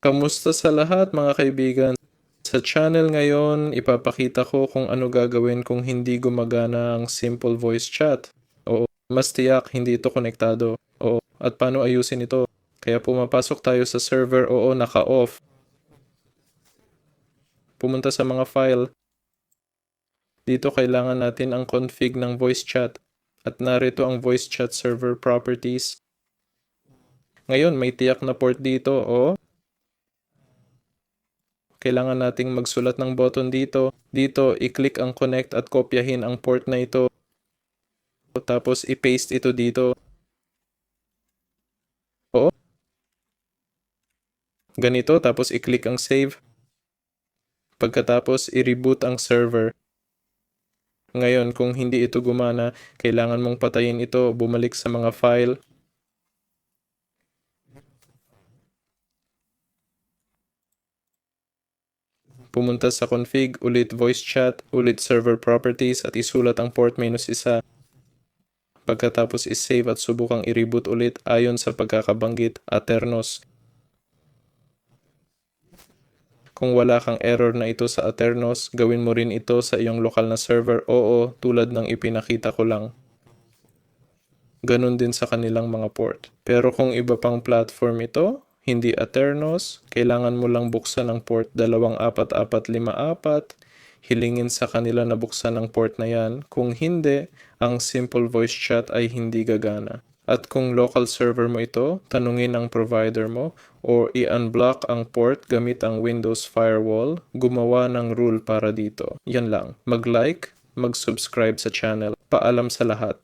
Kamusta sa lahat mga kaibigan? Sa channel ngayon, ipapakita ko kung ano gagawin kung hindi gumagana ang simple voice chat. Oo, mas tiyak hindi ito konektado. Oo, at paano ayusin ito? Kaya pumapasok tayo sa server, oo, naka-off. Pumunta sa mga file. Dito kailangan natin ang config ng voice chat. At narito ang voice chat server properties. Ngayon, may tiyak na port dito, oo. Kailangan nating magsulat ng button dito. Dito, i-click ang connect at kopyahin ang port na ito. Tapos, i-paste ito dito. Oo. Ganito, tapos i-click ang save. Pagkatapos, i-reboot ang server. Ngayon, kung hindi ito gumana, kailangan mong patayin ito, bumalik sa mga file. Pumunta sa config, ulit voice chat, ulit server properties at isulat ang port -1. Pagkatapos is-save at subukang i-reboot ulit ayon sa pagkakabanggit, Aternos. Kung wala kang error na ito sa Aternos, gawin mo rin ito sa iyong lokal na server, oo, tulad ng ipinakita ko lang. Ganon din sa kanilang mga port. Pero kung iba pang platform ito, hindi Aternos, kailangan mo lang buksan ang port 24454, hilingin sa kanila na buksan ang port na yan. Kung hindi, ang simple voice chat ay hindi gagana. At kung local server mo ito, tanungin ang provider mo or i-unblock ang port gamit ang Windows Firewall, gumawa ng rule para dito. Yan lang. Mag-like, mag-subscribe sa channel. Paalam sa lahat.